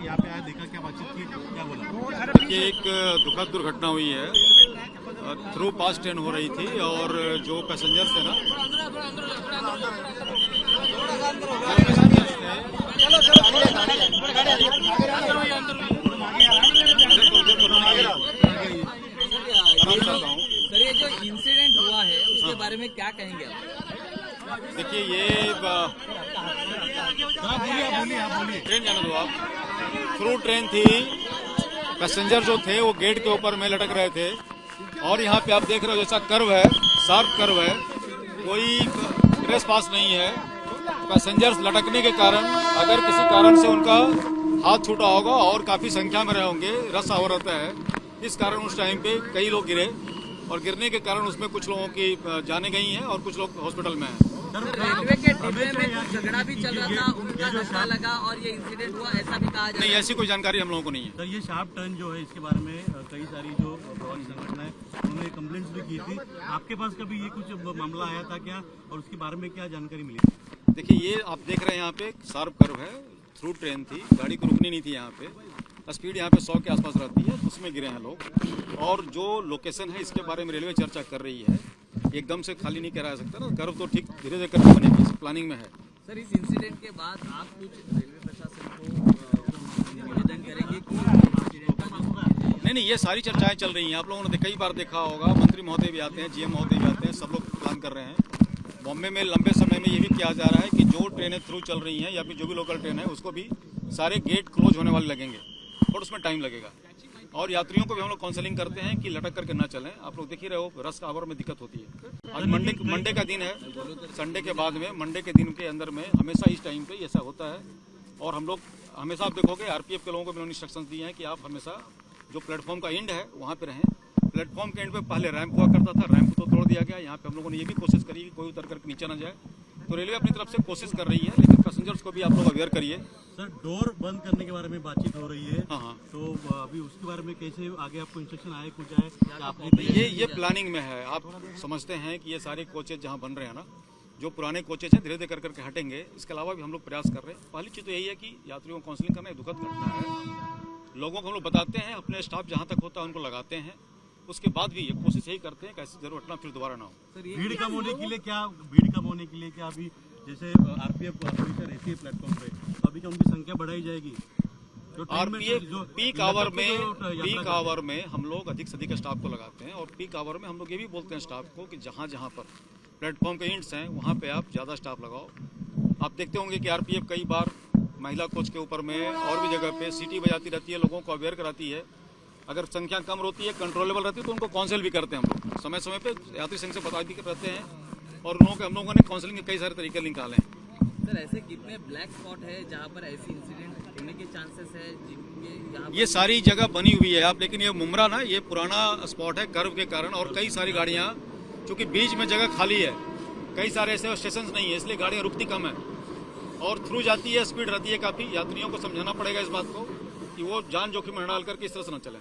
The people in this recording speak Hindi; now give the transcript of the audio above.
यहाँ पे आया, देखा, क्या बातचीत की, क्या बोला? देखिए, एक दुखद दुर्घटना हुई है। थ्रू पास ट्रेन हो रही थी और जो पैसेंजर्स थे ना, सर ये जो इंसिडेंट हुआ है उसके बारे में क्या कहेंगे आप? देखिए ये ट्रेन जाने दो आप। थ्रू ट्रेन थी, पैसेंजर जो थे वो गेट के ऊपर में लटक रहे थे और यहाँ पे आप देख रहे हो जैसा कर्व है, शार्प कर्व है, कोई रेस पास नहीं है। पैसेंजर्स लटकने के कारण अगर किसी कारण से उनका हाथ छूटा होगा और काफी संख्या में रहे होंगे, रस हो रहता है, इस कारण उस टाइम पे कई लोग गिरे और गिरने के कारण उसमें कुछ लोगों की जानें गई हैं और कुछ लोग हॉस्पिटल में हैं। रेलवे के डिब्बे में कुछ झगड़ा भी चल रहा था, उनका धक्का लगा और ये इंसिडेंट हुआ, ऐसा भी कहा जा रहा है। नहीं, ऐसी कोई जानकारी हम लोगों को नहीं है। सर, ये शार्प टर्न जो है इसके बारे में कई सारी जो प्रवासी संगठन है उन्होंने कंप्लेंट्स भी की थी। आपके पास कभी ये कुछ मामला आया था क्या, और उसके बारे में क्या जानकारी मिली? देखिए, ये आप देख रहे हैं यहाँ पे शार्प कर्व है, थ्रू ट्रेन थी, गाड़ी को रुकनी नहीं थी यहाँ पे, स्पीड यहाँ पे 100 के आसपास रहती है, उसमें गिरे हैं लोग। और जो लोकेशन है इसके बारे में रेलवे चर्चा कर रही है, एकदम से खाली नहीं कराया सकता ना, कर्व तो ठीक धीरे धीरे करके बनेगी, प्लानिंग में है। सर इस इंसिडेंट के बाद आप कुछ रेलवे प्रशासन को निवेदन करेंगे कि इंसिडेंट? नहीं, ये सारी चर्चाएं चल रही हैं। आप लोगों ने कई बार देखा होगा, मंत्री महोदय भी आते हैं, जीएम महोदय भी आते हैं, सब लोग प्लान कर रहे हैं। बॉम्बे में लंबे समय में ये भी किया जा रहा है कि जो ट्रेनें थ्रू चल रही हैं या फिर जो भी लोकल ट्रेन है उसको भी सारे गेट क्लोज होने वाले लगेंगे और उसमें टाइम लगेगा। और यात्रियों को भी हम लोग काउंसलिंग करते हैं कि लटक करके ना चलें। आप लोग देख ही रहे हो, रस का आवर में दिक्कत होती है। आज मंडे का दिन है, संडे के बाद में मंडे के दिन के अंदर में हमेशा इस टाइम पे ऐसा होता है। और हम लोग हमेशा, आप देखोगे आरपीएफ के लोगों को भी उन्होंने इंस्ट्रक्शंस दिए हैं कि आप हमेशा जो प्लेटफॉर्म का एंड है वहाँ पे रहें। प्लेटफॉर्म के एंड पे पहले रैंप हुआ करता था, रैंप तो तोड़ दिया गया। यहाँ पे हम लोगों ने ये भी कोशिश करी कि कोई उतर करके नीचे ना जाए। तो रेलवे अपनी तरफ से कोशिश कर रही है, लेकिन पैसेंजर्स को भी आप लोग अवेयर करिए। सर, डोर बंद करने के बारे में बातचीत हो रही है। हाँ, तो अभी उसके बारे में कैसे आगे आपको इंस्ट्रक्शन आए, कुछ आए क्या आपने? ये प्लानिंग में है। आप समझते हैं कि ये सारे कोचेज जहाँ बन रहे हैं ना, जो पुराने कोचेज हैं धीरे धीरे करके हटेंगे। इसके अलावा भी हम लोग प्रयास कर रहे हैं। पहली चीज़ तो यही है कि यात्रियों को काउंसलिंग करना एक दुखद घटना है। लोगों को हम लोग बताते हैं, अपने स्टाफ जहाँ तक होता है उनको लगाते हैं। उसके बाद भी ये कोशिश यही करते हैं कि ऐसी जरूर घटना फिर दोबारा ना हो। भीड़ कम होने के लिए क्या अभी जैसे आरपीएफ ऑफिसर रहती है प्लेटफॉर्म पे, तो अभी क्या उनकी संख्या बढ़ाई जाएगी? आरपीएफ पीक आवर में हम लोग अधिक से अधिक स्टाफ को लगाते हैं। और पीक आवर में हम लोग ये भी बोलते हैं स्टाफ को कि जहाँ जहाँ पर प्लेटफॉर्म के एंड्स हैं वहाँ पे आप ज़्यादा स्टाफ लगाओ। आप देखते होंगे कि आरपीएफ कई बार महिला कोच के ऊपर में और भी जगह पे सीटी बजाती रहती है, लोगों को अवेयर कराती है। अगर संख्या कम होती है, कंट्रोलेबल रहती है, तो उनको काउंसिल भी करते हैं हम लोग। समय समय पे यात्री संघ से बता भी रहते हैं और हम लोगों ने काउंसलिंग के कई सारे तरीके निकाले हैं। सर ऐसे कितने ब्लैक स्पॉट है जहाँ पर ऐसे इंसिडेंट होने के चांसेस है जिनके ये सारी जगह बनी हुई है आप, लेकिन ये मुमरा ना, ये पुराना स्पॉट है कर्व के कारण। और कई सारी गाड़ियाँ, चूँकि बीच में जगह खाली है, कई सारे ऐसे स्टेशन नहीं है, इसलिए गाड़ियाँ रुकती कम है और थ्रू जाती है, स्पीड रहती है काफ़ी। यात्रियों को समझाना पड़ेगा इस बात को कि वो जान जोखिम में न डाल करके इस तरह से न चलें।